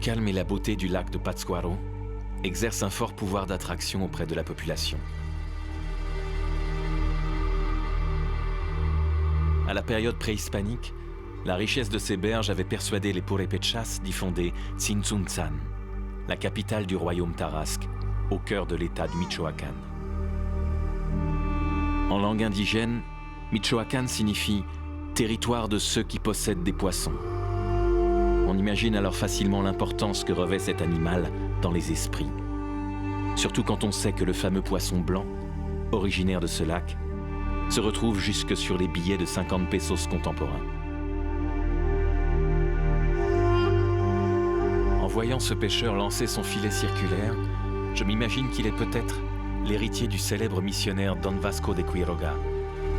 calme et la beauté du lac de Pátzcuaro exercent un fort pouvoir d'attraction auprès de la population. À la période préhispanique, la richesse de ces berges avait persuadé les Purépechas d'y fonder Tzintzuntzan, la capitale du royaume tarasque, au cœur de l'état du Michoacán. En langue indigène, Michoacán signifie « territoire de ceux qui possèdent des poissons ». On imagine alors facilement l'importance que revêt cet animal dans les esprits. Surtout quand on sait que le fameux poisson blanc, originaire de ce lac, se retrouve jusque sur les billets de 50 pesos contemporains. En voyant ce pêcheur lancer son filet circulaire, je m'imagine qu'il est peut-être l'héritier du célèbre missionnaire Don Vasco de Quiroga,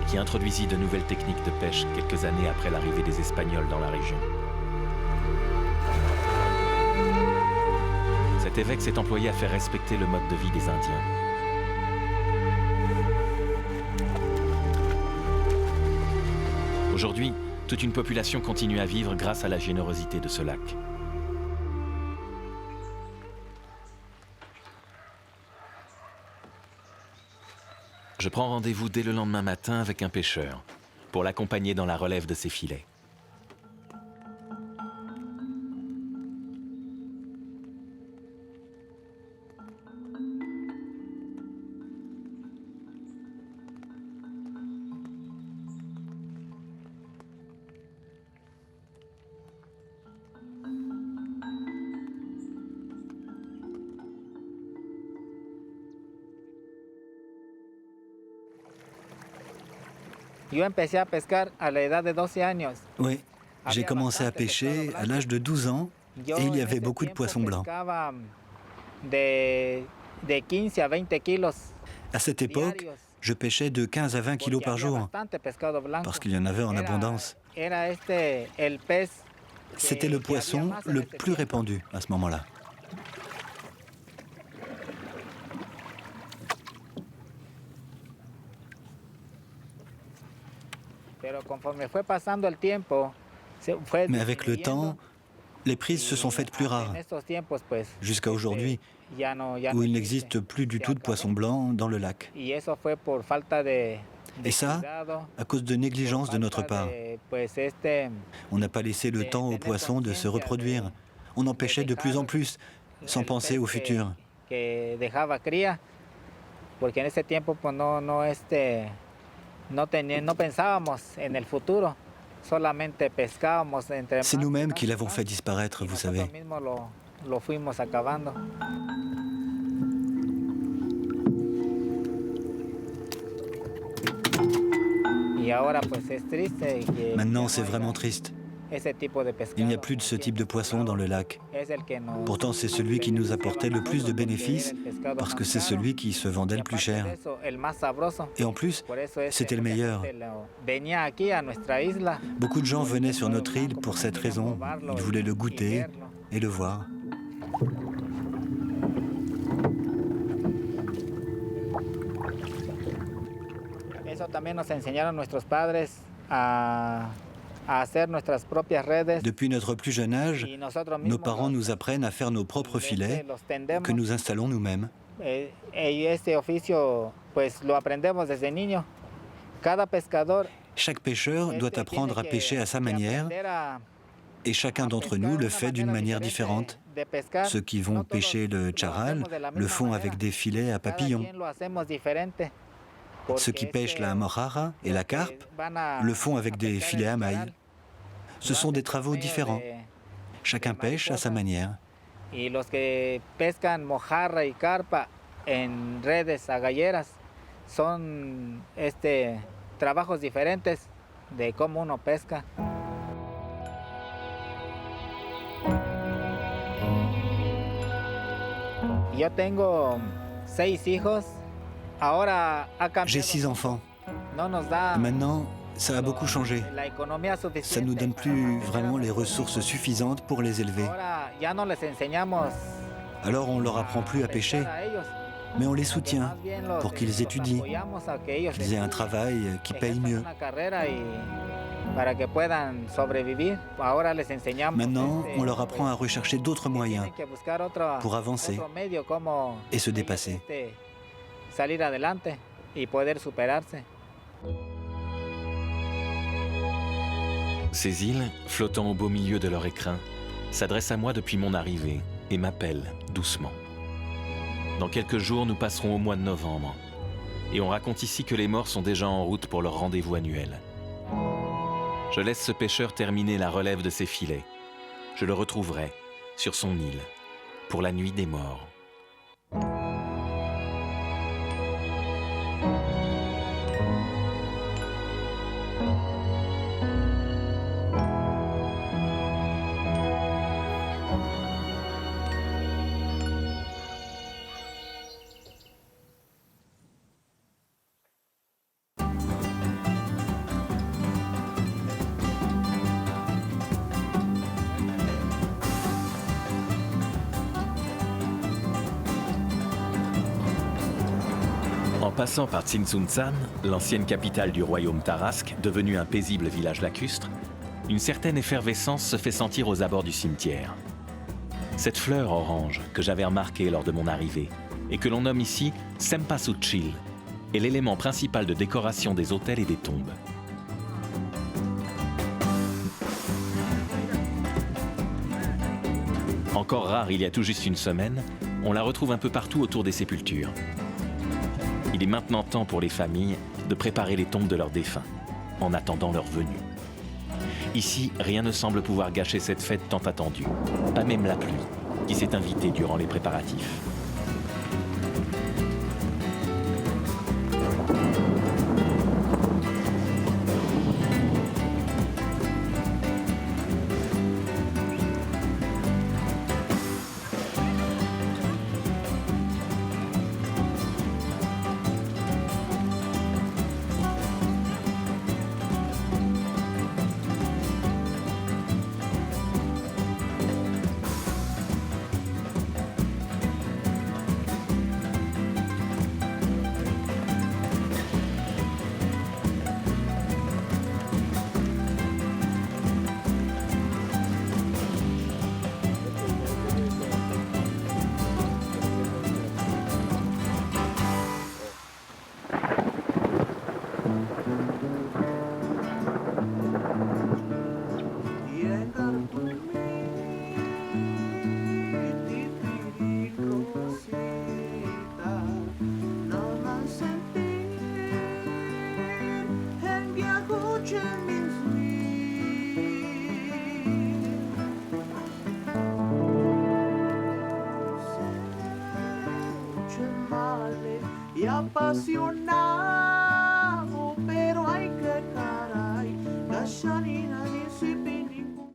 qui introduisit de nouvelles techniques de pêche quelques années après l'arrivée des Espagnols dans la région. Cet évêque s'est employé à faire respecter le mode de vie des Indiens. Aujourd'hui, toute une population continue à vivre grâce à la générosité de ce lac. Je prends rendez-vous dès le lendemain matin avec un pêcheur pour l'accompagner dans la relève de ses filets. Yo empecé a pescar a la edad de 12 años. Oui, j'ai commencé à pêcher à l'âge de 12 ans et il y avait beaucoup de poissons blancs. De 15 à 20 kilos. À cette époque, je pêchais de 15 à 20 kilos par jour parce qu'il y en avait en abondance. C'était le poisson le plus répandu à ce moment-là. Mais avec le temps, les prises se sont faites plus rares, jusqu'à aujourd'hui, où il n'existe plus du tout de poissons blancs dans le lac. Et ça, à cause de négligence de notre part. On n'a pas laissé le temps aux poissons de se reproduire. On en pêchait de plus en plus, sans penser au futur. C'est nous-mêmes qui l'avons fait disparaître, vous savez. Maintenant, c'est vraiment triste. Il n'y a plus de ce type de poisson dans le lac. Pourtant, c'est celui qui nous apportait le plus de bénéfices parce que c'est celui qui se vendait le plus cher. Et en plus, c'était le meilleur. Beaucoup de gens venaient sur notre île pour cette raison. Ils voulaient le goûter et le voir. Depuis notre plus jeune âge, nos parents nous apprennent à faire nos propres filets que nous installons nous-mêmes. Chaque pêcheur doit apprendre à pêcher à sa manière et chacun d'entre nous le fait d'une manière différente. Ceux qui vont pêcher le charal le font avec des filets à papillons. Ceux qui pêchent la mojarra et la carpe le font avec des filets à mailles. Ce sont des travaux différents. Chacun pêche à sa manière. Y los que pescan mojarra y carpa en redes agalleras son trabajos diferentes de cómo uno pesca. Yo tengo 6 hijos. J'ai 6 enfants. Maintenant, ça a beaucoup changé. Ça ne nous donne plus vraiment les ressources suffisantes pour les élever. Alors on ne leur apprend plus à pêcher, mais on les soutient pour qu'ils étudient, qu'ils aient un travail qui paye mieux. Maintenant, on leur apprend à rechercher d'autres moyens pour avancer et se dépasser. Ces îles, flottant au beau milieu de leur écrin, s'adressent à moi depuis mon arrivée et m'appellent doucement. Dans quelques jours, nous passerons au mois de novembre. Et on raconte ici que les morts sont déjà en route pour leur rendez-vous annuel. Je laisse ce pêcheur terminer la relève de ses filets. Je le retrouverai sur son île pour la nuit des morts. En passant par Tzintzuntzan, l'ancienne capitale du royaume Tarasque, devenue un paisible village lacustre, une certaine effervescence se fait sentir aux abords du cimetière. Cette fleur orange que j'avais remarquée lors de mon arrivée et que l'on nomme ici Cempasúchil est l'élément principal de décoration des autels et des tombes. Encore rare il y a tout juste une semaine, on la retrouve un peu partout autour des sépultures. Il est maintenant temps pour les familles de préparer les tombes de leurs défunts, en attendant leur venue. Ici, rien ne semble pouvoir gâcher cette fête tant attendue, pas même la pluie, qui s'est invitée durant les préparatifs. Apasionado, pero ay que caray, Gashanina ni si